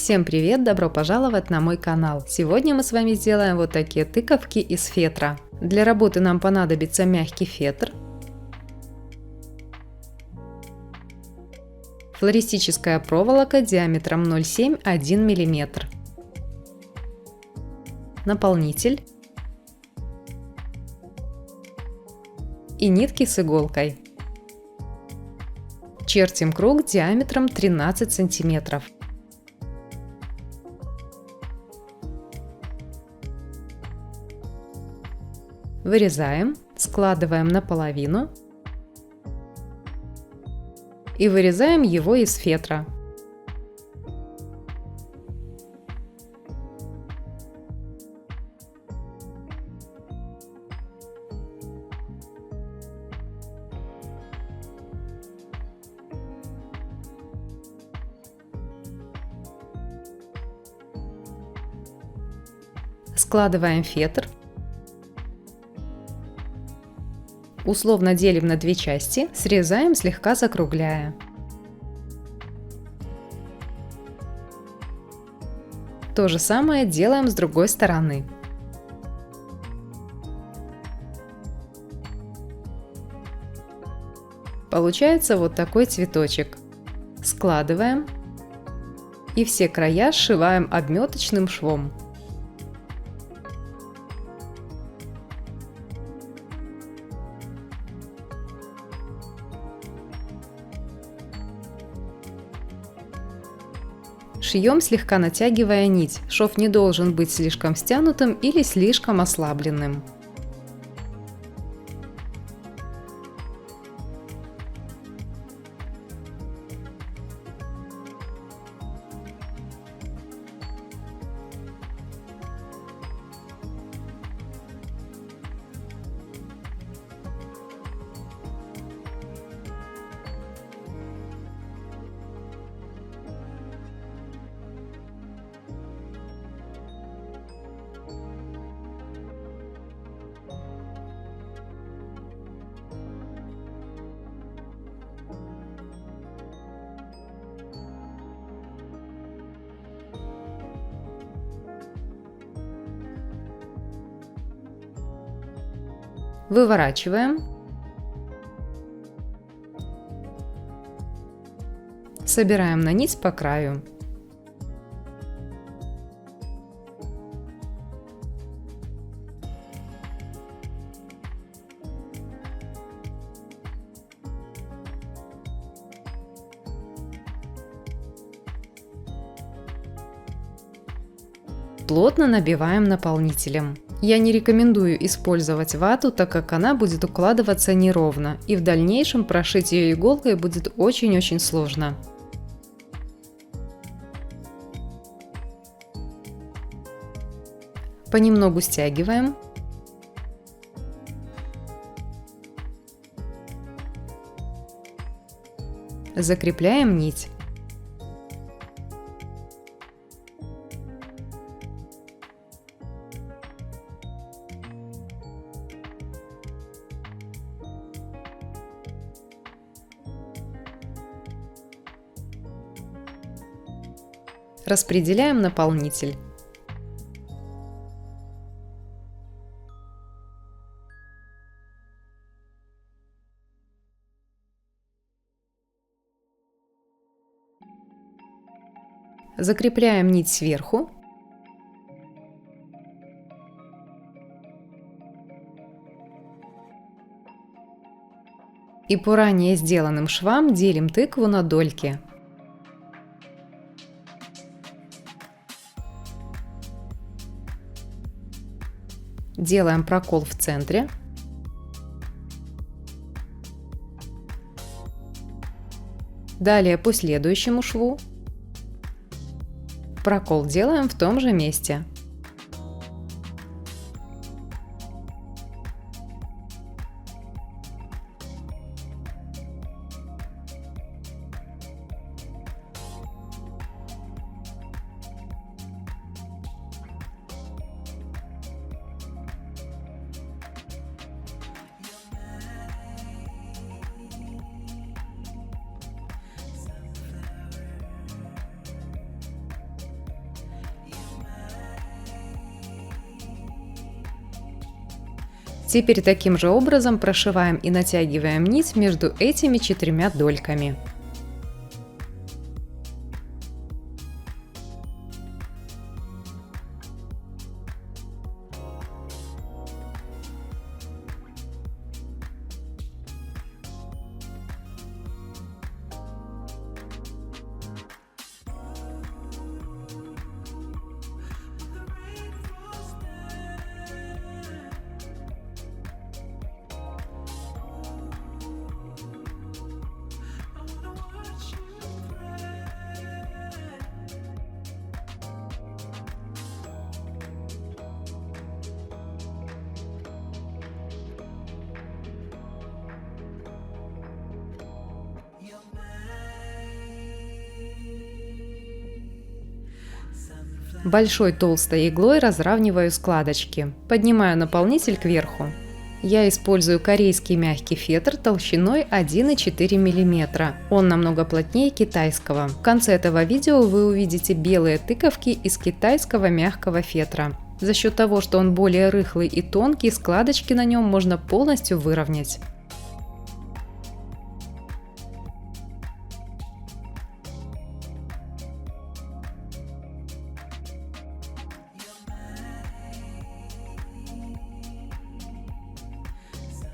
Всем привет! Добро пожаловать на мой канал! Сегодня мы с вами сделаем вот такие тыковки из фетра. Для работы нам понадобится мягкий фетр, флористическая проволока диаметром 0,7–1 мм, наполнитель и нитки с иголкой. Чертим круг диаметром 13 сантиметров. Вырезаем, складываем наполовину и вырезаем его из фетра. Складываем фетр. Условно делим на две части, срезаем, слегка закругляя. То же самое делаем с другой стороны. Получается вот такой цветочек. Складываем и все края сшиваем обметочным швом. Шьем, слегка натягивая нить. Шов не должен быть слишком стянутым или слишком ослабленным. Выворачиваем. Собираем на нить по краю. Плотно набиваем наполнителем. Я не рекомендую использовать вату, так как она будет укладываться неровно, и в дальнейшем прошить ее иголкой будет очень-очень сложно. Понемногу стягиваем. Закрепляем нить. Распределяем наполнитель. Закрепляем нить сверху. И по ранее сделанным швам делим тыкву на дольки. Делаем прокол в центре. Далее по следующему шву прокол делаем в том же месте. Теперь таким же образом прошиваем и натягиваем нить между этими 4 дольками. Большой толстой иглой разравниваю складочки. Поднимаю наполнитель кверху. Я использую корейский мягкий фетр толщиной 1,4 мм. Он намного плотнее китайского. В конце этого видео вы увидите белые тыковки из китайского мягкого фетра. За счет того, что он более рыхлый и тонкий, складочки на нем можно полностью выровнять.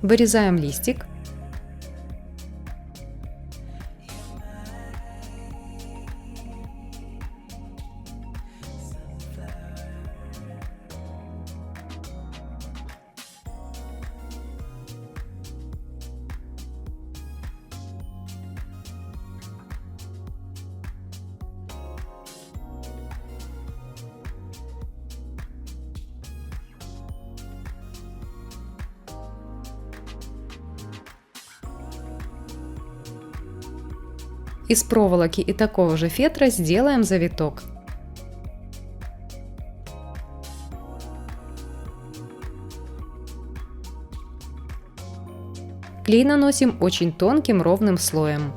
Вырезаем листик. Из проволоки и такого же фетра сделаем завиток. Клей наносим очень тонким ровным слоем.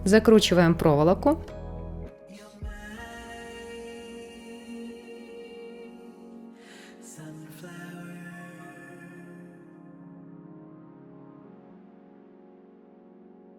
Закручиваем проволоку.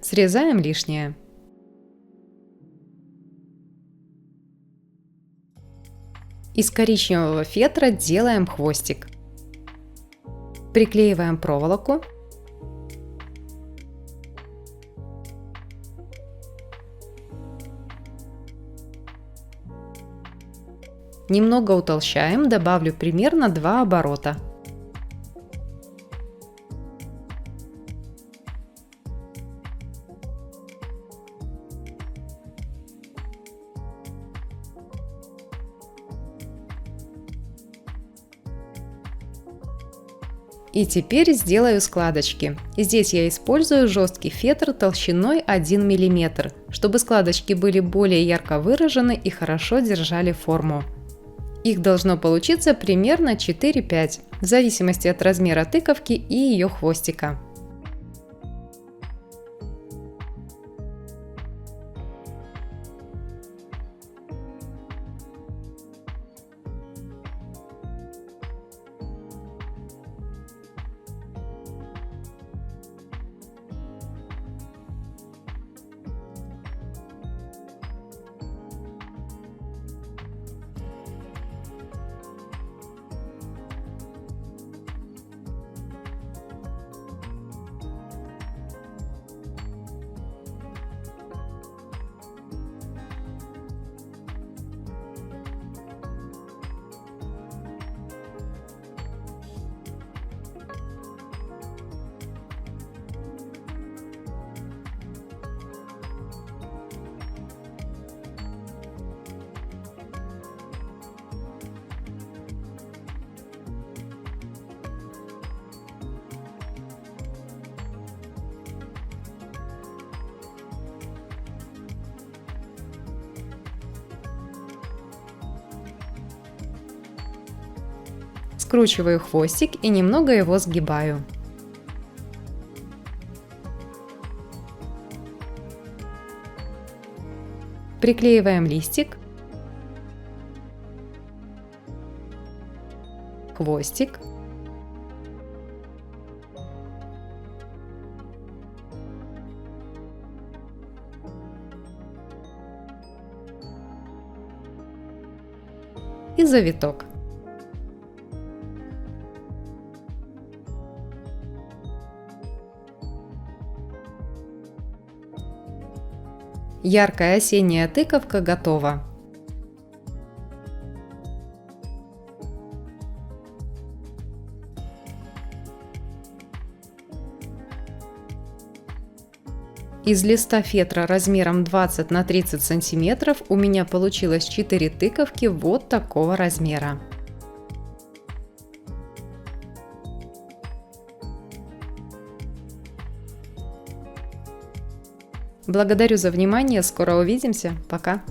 Срезаем лишнее. Из коричневого фетра делаем хвостик. Приклеиваем проволоку. Немного утолщаем, добавлю примерно 2 оборота. И теперь сделаю складочки. Здесь я использую жесткий фетр толщиной 1 мм, чтобы складочки были более ярко выражены и хорошо держали форму. Их должно получиться примерно 4-5, в зависимости от размера тыковки и ее хвостика. Скручиваю хвостик и немного его сгибаю. Приклеиваем листик, хвостик, и завиток. Яркая осенняя тыковка готова. Из листа фетра размером 20 на 30 сантиметров у меня получилось 4 тыковки вот такого размера. Благодарю за внимание, скоро увидимся, пока!